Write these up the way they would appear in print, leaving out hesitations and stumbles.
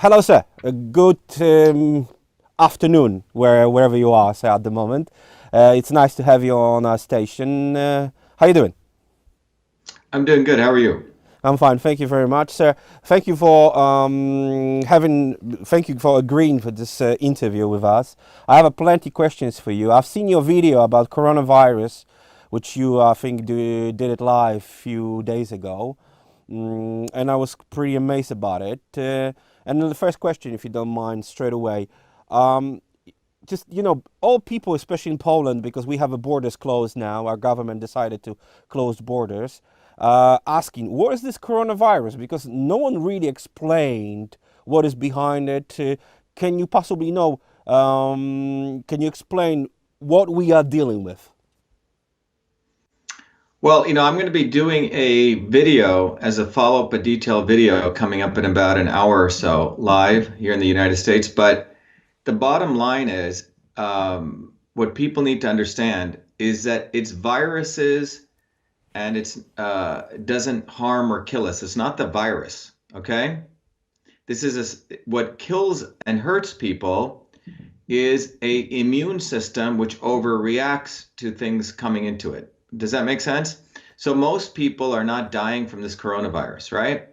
Hello, sir. A good afternoon, wherever you are, sir, at the moment. It's nice to have you on our station. How you doing? I'm doing good. How are you? I'm fine. Thank you very much, sir. Thank you for Thank you for agreeing for this interview with us. I have a plenty questions for you. I've seen your video about coronavirus, which you I think did it live a few days ago, and I was pretty amazed about it. And then the first question, if you don't mind, straight away. Um, just all people, especially in Poland, because we have the borders closed now. Our government decided to close borders. Asking what is this coronavirus, because no one really explained what is behind it. Can you possibly know? Can you explain what we are dealing with? Well, I'm going to be doing a video as a follow-up, a detailed video coming up in about an hour or so live here in the United States. But the bottom line is what people need to understand is that it's viruses and it's doesn't harm or kill us. It's not the virus, okay? What kills and hurts people is a immune system which overreacts to things coming into it. Does that make sense? So most people are not dying from this coronavirus, right?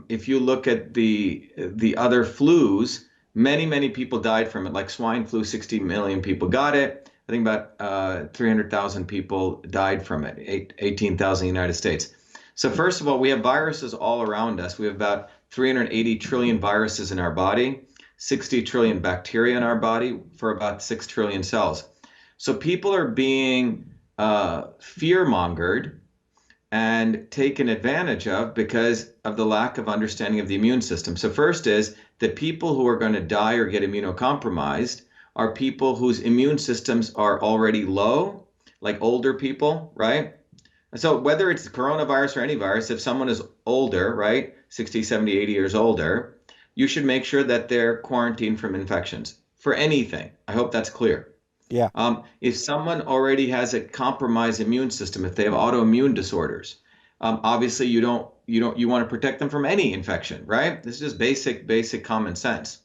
If you look at the other flus, many people died from it. Like swine flu, 60 million people got it. I think about 300,000 people died from it. 18,000 in the United States. So first of all, we have viruses all around us. We have about 380 trillion viruses in our body, 60 trillion bacteria in our body for about 6 trillion cells. So people are being fear mongered and taken advantage of because of the lack of understanding of the immune system. So first is that people who are going to die or get immunocompromised are people whose immune systems are already low, like older people, right? So whether it's coronavirus or any virus, if someone is older, right, 60, 70, 80 years older, you should make sure that they're quarantined from infections for anything. I hope that's clear. Yeah. If someone already has a compromised immune system, if they have autoimmune disorders, obviously you want to protect them from any infection, right? This is just basic common sense.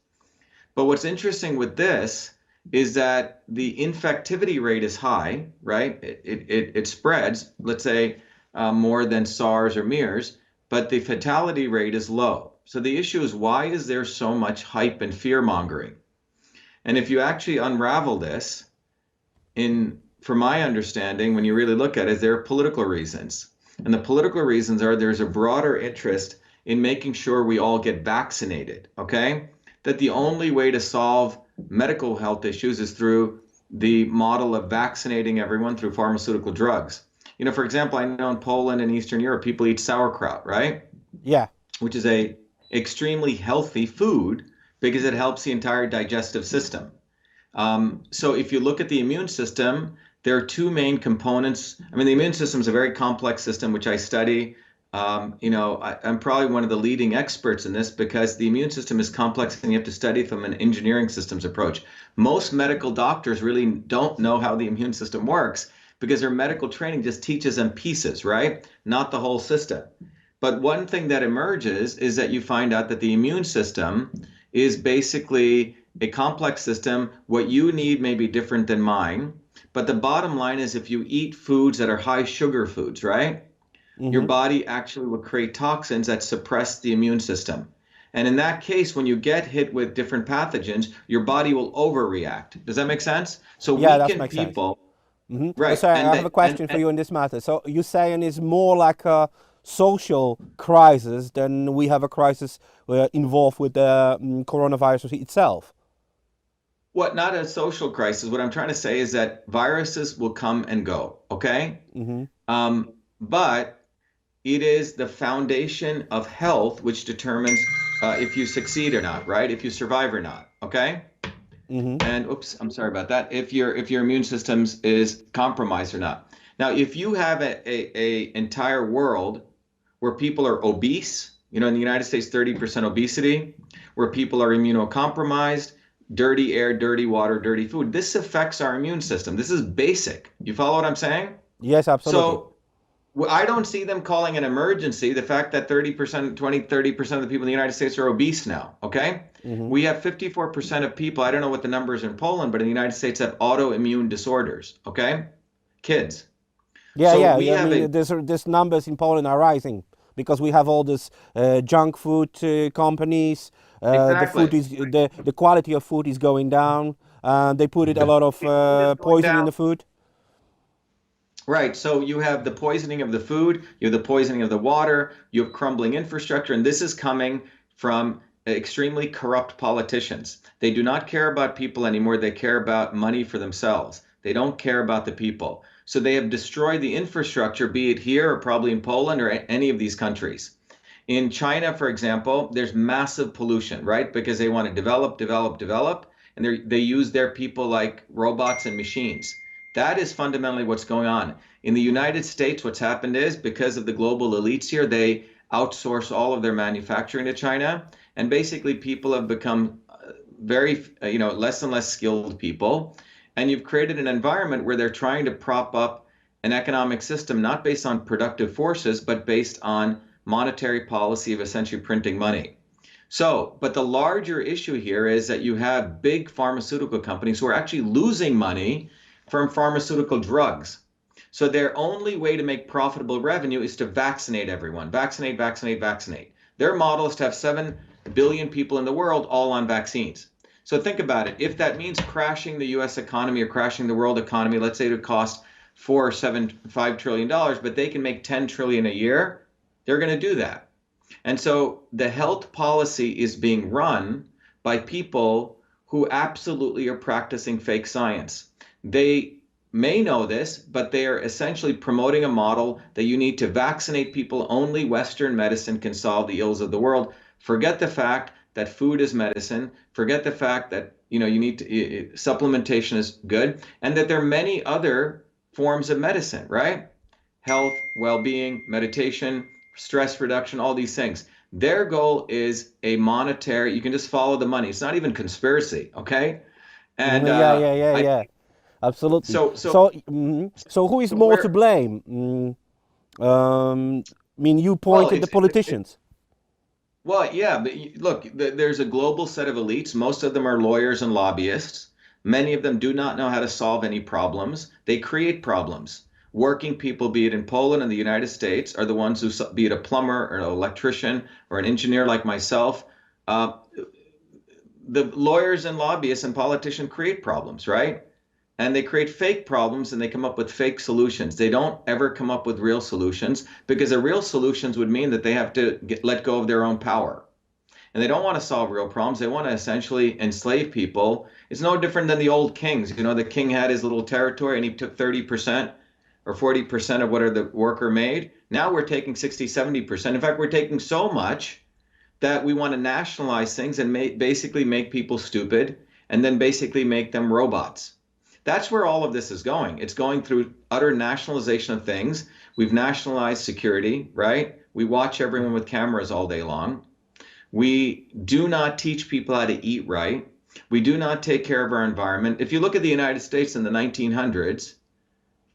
But what's interesting with this is that the infectivity rate is high, right? It spreads, let's say, more than SARS or MERS, but the fatality rate is low. So the issue is, why is there so much hype and fear mongering? And if you actually unravel this, from my understanding, when you really look at it, there are political reasons. And the political reasons are there's a broader interest in making sure we all get vaccinated, okay? That the only way to solve medical health issues is through the model of vaccinating everyone through pharmaceutical drugs. For example, I know in Poland and Eastern Europe, people eat sauerkraut, right? Yeah. Which is a extremely healthy food because it helps the entire digestive system. So if you look at the immune system, there are two main components. I mean, the immune system is a very complex system, which I study. I'm probably one of the leading experts in this because the immune system is complex and you have to study it from an engineering systems approach. Most medical doctors really don't know how the immune system works because their medical training just teaches them pieces, right? Not the whole system. But one thing that emerges is that you find out that the immune system is basically a complex system. What you need may be different than mine. But the bottom line is if you eat foods that are high sugar foods, right? Your Mm-hmm. body actually will create toxins that suppress the immune system. And in that case, when you get hit with different pathogens, your body will overreact. Does that make sense? So Yeah, that weakened makes sense. people, Mm-hmm. right? So And I have a that question for you in this matter. So you saying it's more like a social crisis than we have a crisis involved with the coronavirus itself. what not a social crisis. What I'm trying to say is that viruses will come and go, okay? Mm-hmm. But it is the foundation of health which determines if you succeed or not, right? If you survive or not, okay? Mm-hmm. And oops, I'm sorry about that. If your immune systems is compromised or not. Now, if you have a entire world where people are obese, in the United States, 30% obesity, where people are immunocompromised, dirty air, dirty water, dirty food, this affects our immune system. This is basic. You follow what I'm saying? Yes, absolutely. So Well, I don't see them calling an emergency the fact that 30%, 20, 30% of the people in the United States are obese now, okay? Hmm. We have 54% of people, I don't know what the number is in Poland, but in the United States have autoimmune disorders, okay? Kids. Yeah, So yeah. we I have a mean, there's numbers in Poland are rising because we have all this junk food companies. The food exactly. is the quality of food is going down. They put it a The lot of food is going poison in down. the food. Right. So you have the poisoning of the food, you have the poisoning of the water, you have crumbling infrastructure, and this is coming from extremely corrupt politicians. They do not care about people anymore. They care about money for themselves. They don't care about the people. So they have destroyed the infrastructure, be it here or probably in Poland or any of these countries. In China, for example, there's massive pollution, right? Because they want to develop, develop, develop, and they use their people like robots and machines. That is fundamentally what's going on. In the United States, what's happened is because of the global elites here, they outsource all of their manufacturing to China, and basically people have become very, less and less skilled people, and you've created an environment where they're trying to prop up an economic system not based on productive forces, but based on monetary policy of essentially printing money. So, but the larger issue here is that you have big pharmaceutical companies who are actually losing money from pharmaceutical drugs. So their only way to make profitable revenue is to vaccinate everyone. Vaccinate, vaccinate, vaccinate. Their model is to have 7 billion people in the world all on vaccines. So think about it. If that means crashing the US economy or crashing the world economy, let's say it would cost 4 or 7, $5 trillion, but they can make 10 trillion a year, they're going to do that. And so the health policy is being run by people who absolutely are practicing fake science. They may know this, but they are essentially promoting a model that you need to vaccinate people. Only Western medicine can solve the ills of the world. Forget the fact that food is medicine. Forget the fact that you need to, supplementation is good, and that there are many other forms of medicine, right? Health, well-being, meditation, stress reduction, all these things. Their goal is a monetary, you can just follow the money. It's not even conspiracy, okay? And Yeah, yeah, yeah, I yeah. Absolutely. so so So who is so more to where blame? I mean, you well pointed the it politicians. well yeah, but look, there's a global set of elites. Most of them are lawyers and lobbyists. Many of them do not know how to solve any problems. They create problems. Working people, be it in Poland and the United States, are the ones who, be it a plumber or an electrician or an engineer like myself, uh, the lawyers and lobbyists and politicians create problems, right? And they create fake problems and they come up with fake solutions. They don't ever come up with real solutions because the real solutions would mean that they have to let go of their own power. And they don't want to solve real problems. They want to essentially enslave people. It's no different than the old kings. The king had his little territory and he took 30% or 40% of whatever the worker made. Now we're taking 60, 70%. In fact, we're taking so much that we want to nationalize things and basically make people stupid and then basically make them robots. That's where all of this is going. It's going through utter nationalization of things. We've nationalized security, right? We watch everyone with cameras all day long. We do not teach people how to eat right. We do not take care of our environment. If you look at the United States in the 1900s,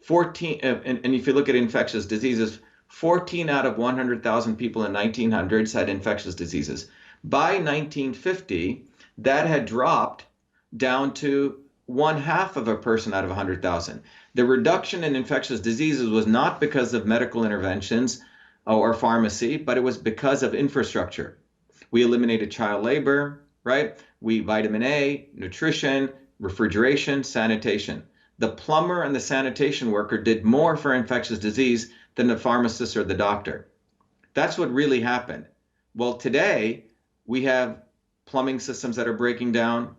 14, and if you look at infectious diseases, 14 out of 100,000 people in 1900s had infectious diseases. By 1950, that had dropped down to 1/2 of a person out of 100,000. The reduction in infectious diseases was not because of medical interventions or pharmacy, but it was because of infrastructure. We eliminated child labor, right? We vitamin A, nutrition, refrigeration, sanitation. The plumber and the sanitation worker did more for infectious disease than the pharmacist or the doctor. That's what really happened. Well, today we have plumbing systems that are breaking down,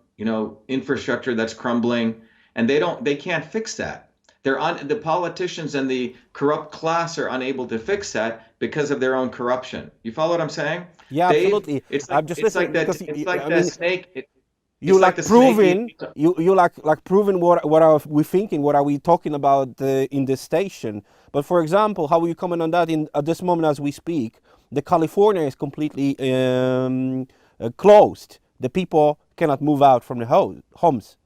infrastructure that's crumbling, and they can't fix that. The politicians and the corrupt class are unable to fix that because of their own corruption. You follow what I'm saying? Yeah, They've absolutely. it's like I'm just it's like listening that because it's like I that mean, snake. you It's like like the snake proving eating. you like proving what are we thinking, what are we talking about in this station. But for example, how are you comment on that in at this moment as we speak? The California is completely closed. The people cannot move out from the homes.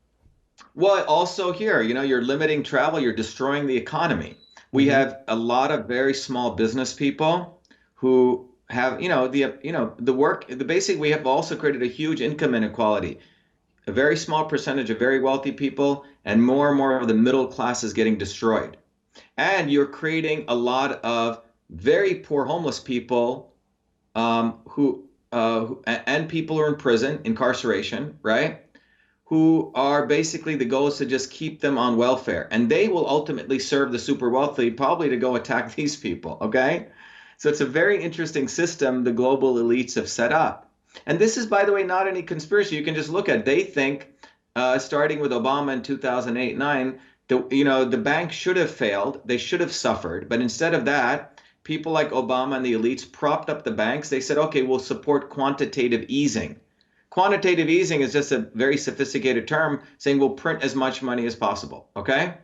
Well, also here, you're limiting travel, you're destroying the economy. We Mm-hmm. have a lot of very small business people who have, the work, the basic, we have also created a huge income inequality. A very small percentage of very wealthy people and more of the middle class is getting destroyed. And you're creating a lot of very poor homeless people and people who are in prison, incarceration, right? Who are basically the goal is to just keep them on welfare. And they will ultimately serve the super wealthy, probably to go attack these people, okay? So it's a very interesting system the global elites have set up. And this is, by the way, not any conspiracy. You can just look at it. They think, starting with Obama in 2008-9, the bank should have failed. They should have suffered. But instead of that, people like Obama and the elites propped up the banks. They said, okay, we'll support quantitative easing. Quantitative easing is just a very sophisticated term saying we'll print as much money as possible. Okay?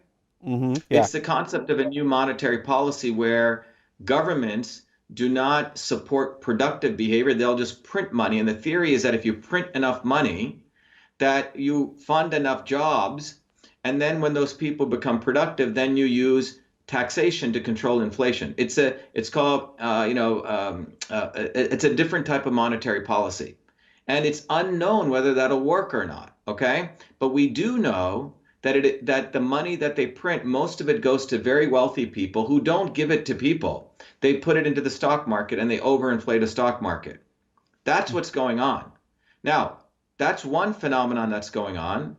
Mm-hmm. Yeah. It's the concept of a new monetary policy where governments do not support productive behavior. They'll just print money. And the theory is that if you print enough money, that you fund enough jobs. And then when those people become productive, then you use taxation to control inflation. It's called, it's a different type of monetary policy. And it's unknown whether that'll work or not. Okay. But we do know that the money that they print, most of it goes to very wealthy people who don't give it to people. They put it into the stock market and they overinflate a stock market. That's what's going on. Now, that's one phenomenon that's going on,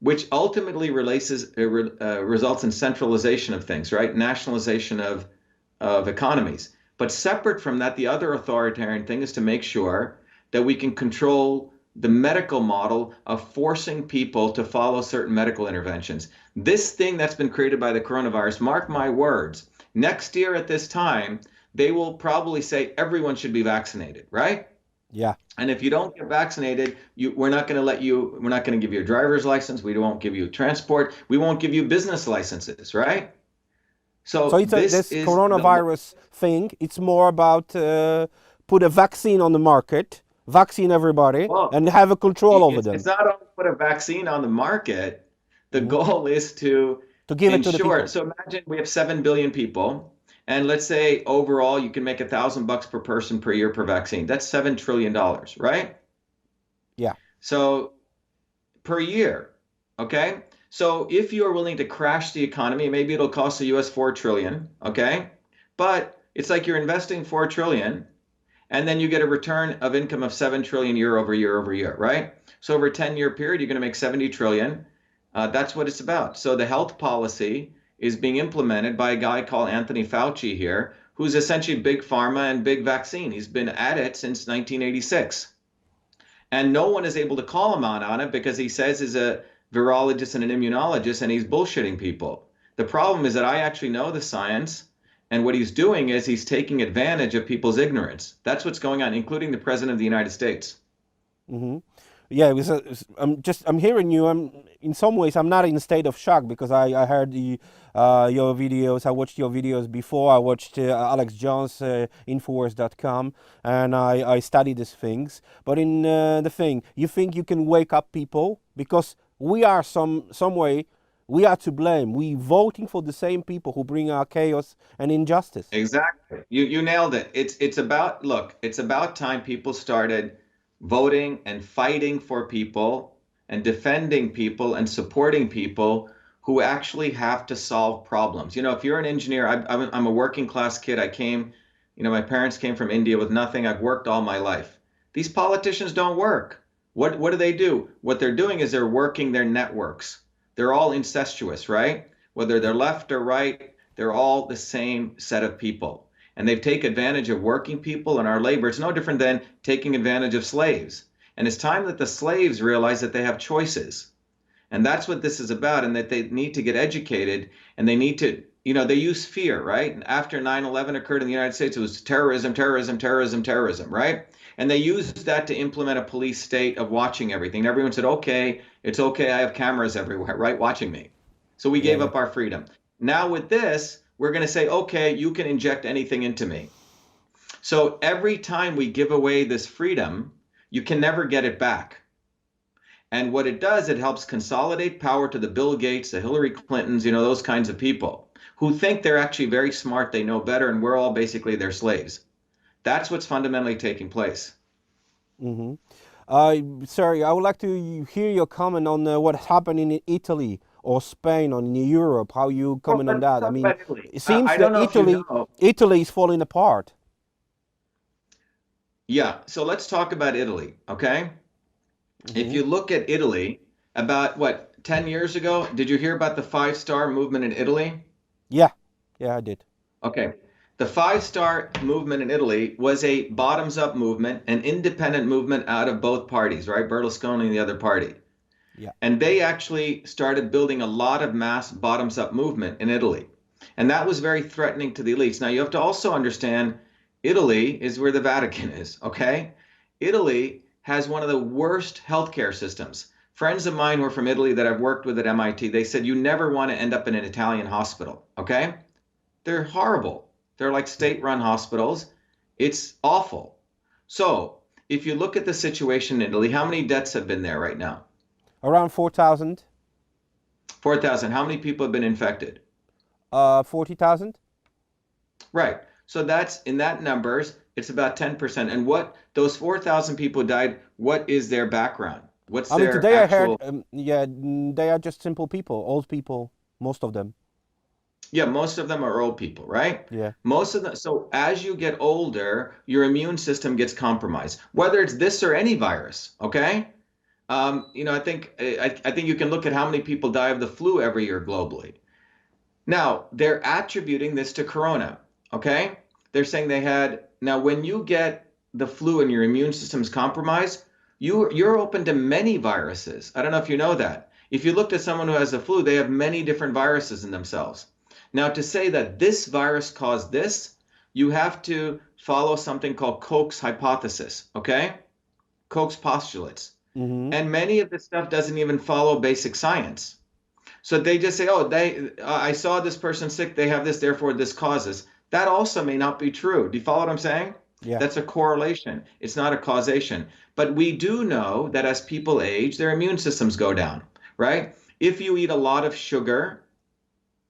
which ultimately results in centralization of things, right? Nationalization of economies. But separate from that, the other authoritarian thing is to make sure that we can control the medical model of forcing people to follow certain medical interventions. This thing that's been created by the coronavirus, mark my words, next year at this time, they will probably say everyone should be vaccinated, right? Yeah. And if you don't get vaccinated, we're not going to give you a driver's license. We won't give you transport. We won't give you business licenses, right? So So it's this this is coronavirus thing. It's more about put a vaccine on the market, vaccine everybody, well, and have a control over it's them. not only put a vaccine on the market. The Hmm. goal is to To give it to the ensure. people. So imagine we have 7 billion people, and let's say overall you can make $1,000 per person per year per vaccine. That's $7 trillion, right? Yeah. So per year. Okay. So if you are willing to crash the economy, maybe it'll cost the US 4 trillion. Okay. But it's like you're investing 4 trillion and then you get a return of income of 7 trillion year over year over year, right? So over a 10-year period, you're going to make 70 trillion. That's what it's about. So the health policy is being implemented by a guy called Anthony Fauci here, who's essentially big pharma and big vaccine. He's been at it since 1986. And no one is able to call him out on it because he says he's a virologist and an immunologist and he's bullshitting people. The problem is that I actually know the science, and what he's doing is he's taking advantage of people's ignorance. That's what's going on, including the President of the United States. Hmm. Yeah, it was I'm hearing you. In some ways I'm not in a state of shock because I heard your videos. I watched your videos before. I watched Alex Jones Infowars.com, and I studied these things. But in the thing, you think you can wake up people because we are some way we are to blame. We voting for the same people who bring our chaos and injustice. Exactly. You nailed it. It's about time people started voting and fighting for people and defending people and supporting people who actually have to solve problems. If you're an engineer, I'm a working class kid. My parents came from India with nothing. I've worked all my life. These politicians don't work. What do they do? What they're doing is they're working their networks. They're all incestuous, right? Whether they're left or right, they're all the same set of people. And they take advantage of working people and our labor. It's no different than taking advantage of slaves. And it's time that the slaves realize that they have choices. And that's what this is about, and that they need to get educated and they need to, they use fear, right? And after 9/11 occurred in the United States, it was terrorism, terrorism, terrorism, terrorism, right? And they used that to implement a police state of watching everything. And everyone said, okay, it's okay, I have cameras everywhere, right, watching me. So we Yeah, gave yeah. up our freedom. Now with this, we're going to say, okay, you can inject anything into me. So every time we give away this freedom, you can never get it back. And what it does, it helps consolidate power to the Bill Gates, the Hillary Clintons, those kinds of people who think they're actually very smart, they know better, and we're all basically their slaves. That's what's fundamentally taking place. Hmm. Sorry, I would like to hear your comment on what's happening in Italy or Spain or in Europe. How you Well, comment on let's that? I talk mean, about Italy. it seems I that don't know if you know. Italy is falling apart. Yeah, so let's talk about Italy, okay? If Hmm. you look at Italy, about what, 10 years ago, did you hear about the five-star movement in Italy? Yeah, yeah, I did. Okay. The five-star movement in Italy was a bottoms-up movement, an independent movement out of both parties, right? Berlusconi and the other party. Yeah. And they actually started building a lot of mass bottoms-up movement in Italy. And that was very threatening to the elites. Now, you have to also understand Italy is where the Vatican is, okay? Italy has one of the worst healthcare systems. Friends of mine who are from Italy that I've worked with at MIT, they said you never want to end up in an Italian hospital, okay? They're horrible. They're like Yeah. state-run hospitals. It's awful. So, if you look at the situation in Italy, how many deaths have been there right now? Around 4,000, 4,000. How many people have been infected? 40,000. Right. So that's in that numbers, it's about 10%. And what those 4,000 people died, what is their background? What's I mean, their today I heard, actual, yeah, they are just simple people, old people, most of them. yeah, most of them are old people, right? Yeah. Most of them. So as you get older, your immune system gets compromised, whether it's this or any virus, okay? I think you can look at how many people die of the flu every year globally. Now, they're attributing this to corona, okay? They're saying they had, now when you get the flu and your immune system's compromised, you're open to many viruses. I don't know if you know that. If you looked at someone who has the flu, they have many different viruses in themselves. Now, to say that this virus caused this, you have to follow something called Koch's hypothesis, okay? Koch's postulates. Hmm. And many of this stuff doesn't even follow basic science. So they just say, oh, I saw this person sick, they have this, therefore this causes. That also may not be true. Do you follow what I'm saying? Yeah. That's a correlation. It's not a causation. But we do know that as people age, their immune systems go down, right? If you eat a lot of sugar,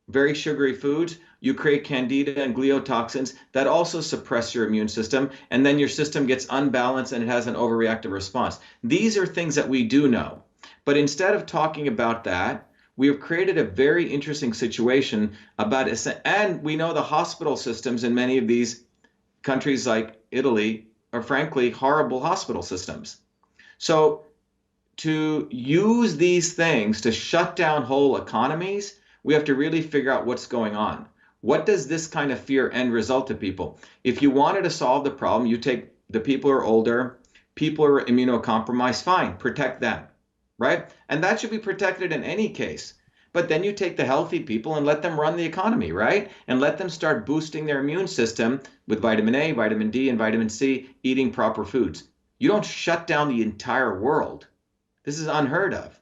very sugary foods, you create candida and gliotoxins that also suppress your immune system, and then your system gets unbalanced and it has an overreactive response. These are things that we do know. But instead of talking about that, we have created a very interesting situation about it. And we know the hospital systems in many of these countries like Italy are frankly horrible hospital systems. So to use these things to shut down whole economies, we have to really figure out what's going on. What does this kind of fear end result to people? If you wanted to solve the problem, you take the people who are older, people who are immunocompromised, fine, protect them, right? And that should be protected in any case. But then you take the healthy people and let them run the economy, right? And let them start boosting their immune system with vitamin A, vitamin D, and vitamin C, eating proper foods. You don't shut down the entire world. This is unheard of.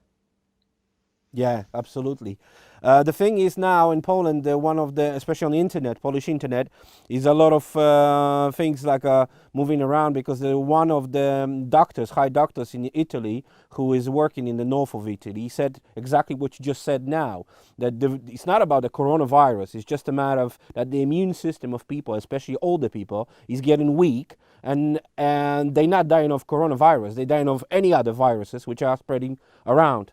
Yeah, absolutely. The thing is now in Poland, one of the, especially on the internet, Polish internet, is a lot of things like moving around because one of the doctors, high doctors in Italy, who is working in the north of Italy, he said exactly what you just said now, that it's not about the coronavirus, it's just a matter of that the immune system of people, especially older people, is getting weak, and they're not dying of coronavirus, they're dying of any other viruses which are spreading around.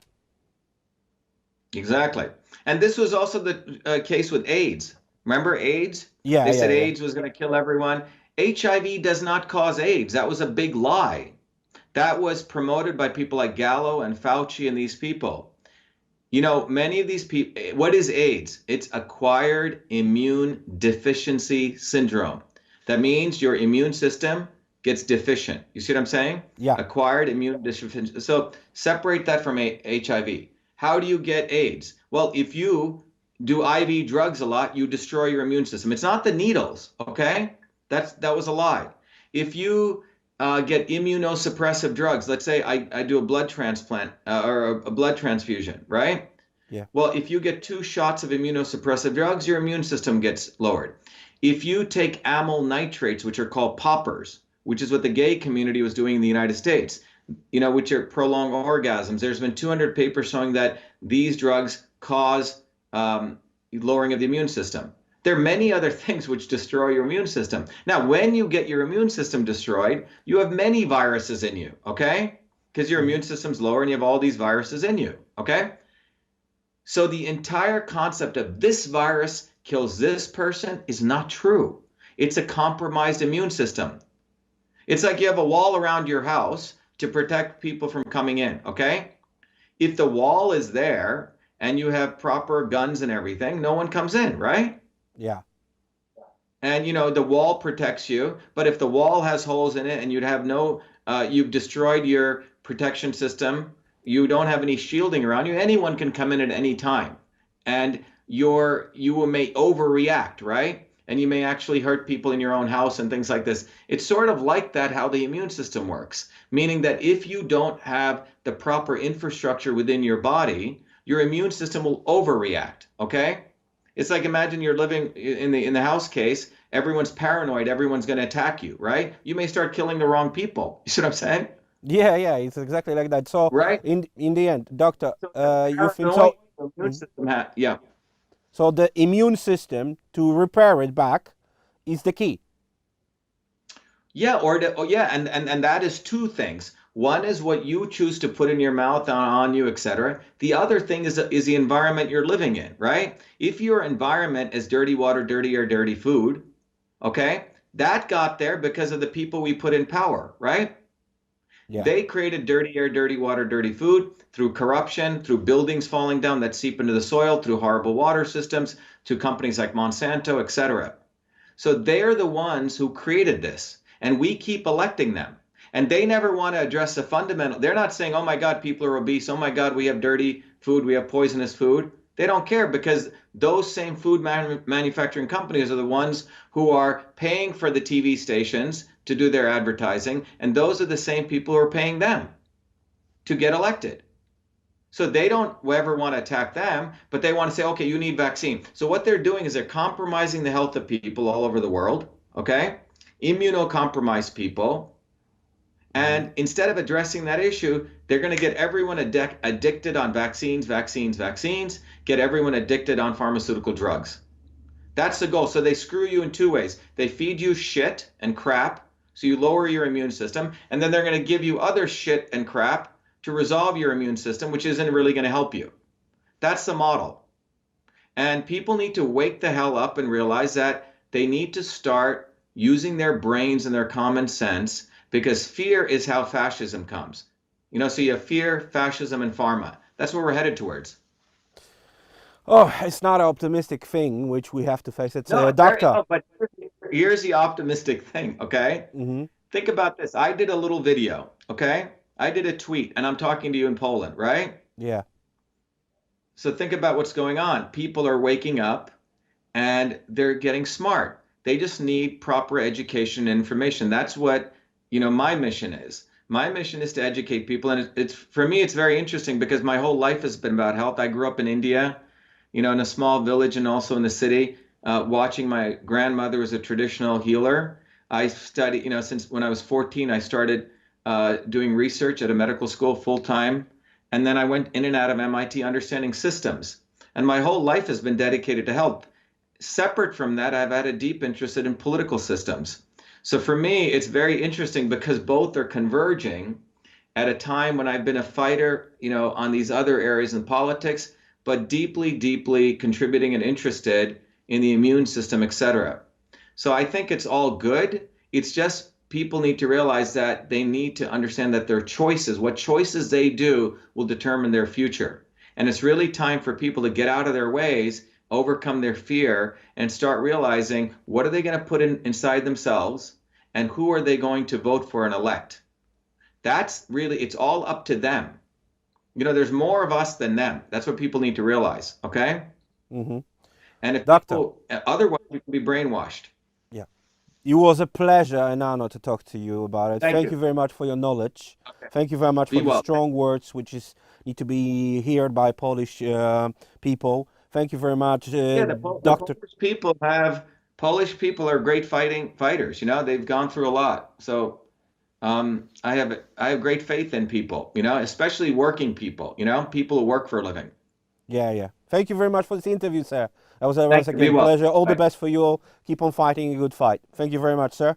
Exactly. And this was also the case with AIDS. Remember AIDS? Yeah, They yeah, said yeah. AIDS was going to kill everyone. HIV does not cause AIDS. That was a big lie. That was promoted by people like Gallo and Fauci and these people. You know, many of these people, what is AIDS? It's acquired immune deficiency syndrome. That means your immune system gets deficient. You see what I'm saying? Yeah. Acquired immune deficiency. So separate that from HIV. How do you get AIDS? Well, if you do IV drugs a lot, you destroy your immune system. It's not the needles, okay? That was a lie. If you get immunosuppressive drugs. Let's say I do a blood transplant or a blood transfusion, right? Yeah. Well, if you get 2 shots of immunosuppressive drugs, your immune system gets lowered. If you take amyl nitrates, which are called poppers, which is what the gay community was doing in the United States, you know, which are prolonged orgasms. There's been 200 papers showing that these drugs cause lowering of the immune system. There are many other things which destroy your immune system. Now, when you get your immune system destroyed, you have many viruses in you, okay? Because your Mhm. immune system's lower and you have all these viruses in you, okay? So the entire concept of this virus kills this person is not true. It's a compromised immune system. It's like you have a wall around your house to protect people from coming in, okay? If the wall is there and you have proper guns and everything, no one comes in, right? Yeah. And the wall protects you, but if the wall has holes in it and you've destroyed your protection system, you don't have any shielding around you, anyone can come in at any time. And may overreact, right? And you may actually hurt people in your own house and things like this. It's sort of like that, how the immune system works, meaning that if you don't have the proper infrastructure within your body, your immune system will overreact, okay? It's like, imagine you're living in the house case, everyone's paranoid, everyone's going to attack you, right? You may start killing the wrong people. You see what I'm saying? Yeah, yeah, it's exactly like that. So Right? in the end, doctor, So the you've been paranoia, told. the immune Mhm. system yeah. So the immune system to repair it back is the key. Yeah, and that is two things. One is what you choose to put in your mouth, on you, etc. The other thing is the environment you're living in, right? If your environment is dirty water, dirty air, dirty food, okay, that got there because of the people we put in power, right? Yeah. They created dirty air, dirty water, dirty food through corruption, through buildings falling down that seep into the soil, through horrible water systems, to companies like Monsanto, etc. So they're the ones who created this, and we keep electing them. And they never want to address the fundamental. They're not saying, oh my God, people are obese. Oh my God, we have dirty food. We have poisonous food. They don't care because those same food manufacturing companies are the ones who are paying for the TV stations to do their advertising. And those are the same people who are paying them to get elected. So they don't ever want to attack them, but they want to say, okay, you need vaccine. So what they're doing is they're compromising the health of people all over the world, okay? Immunocompromised people. Hmm. And instead of addressing that issue, they're going to get everyone addicted on vaccines, get everyone addicted on pharmaceutical drugs. That's the goal. So they screw you in two ways. They feed you shit and crap, so you lower your immune system, and then they're going to give you other shit and crap to resolve your immune system, which isn't really going to help you. That's the model. And people need to wake the hell up and realize that they need to start using their brains and their common sense, because fear is how fascism comes. So you have fear, fascism, and pharma. That's where we're headed towards. Oh, it's not an optimistic thing which we have to face. It's No, a doctor. no, but here's the optimistic thing, okay? Hmm. Think about this. I did a little video, okay? I did a tweet, and I'm talking to you in Poland, right? Yeah. So think about what's going on. People are waking up and they're getting smart. They just need proper education and information. That's what, my mission is. My mission is to educate people. And it's for me, it's very interesting because my whole life has been about health. I grew up in India, in a small village and also in the city, watching my grandmother was a traditional healer. I studied, since when I was 14, I started doing research at a medical school full time. And then I went in and out of MIT understanding systems. And my whole life has been dedicated to health. Separate from that, I've had a deep interest in political systems. So for me, it's very interesting because both are converging at a time when I've been a fighter, on these other areas in politics, but deeply, deeply contributing and interested in the immune system, etc. So I think it's all good. It's just people need to realize that they need to understand that their choices, what choices they do, will determine their future. And it's really time for people to get out of their ways, overcome their fear, and start realizing what are they going to put inside themselves and who are they going to vote for and elect. That's really, it's all up to them. There's more of us than them. That's what people need to realize, okay? Hmm. And if Doctor. people, otherwise, we can be brainwashed. Yeah. It was a pleasure and honor to talk to you about it. Thank Thank you. you very much for your knowledge. Okay. Thank you very much for Be the well. strong words which need to be heard by Polish people. Thank you very much, Yeah, the Doctor. Polish people are great fighters. They've gone through a lot. So I have great faith in people. Especially working people. People who work for a living. Yeah, yeah. Thank you very much for this interview, sir. That was once Thank you. Be again a well. pleasure. All the Bye. best for you all. Keep on fighting a good fight. Thank you very much, sir.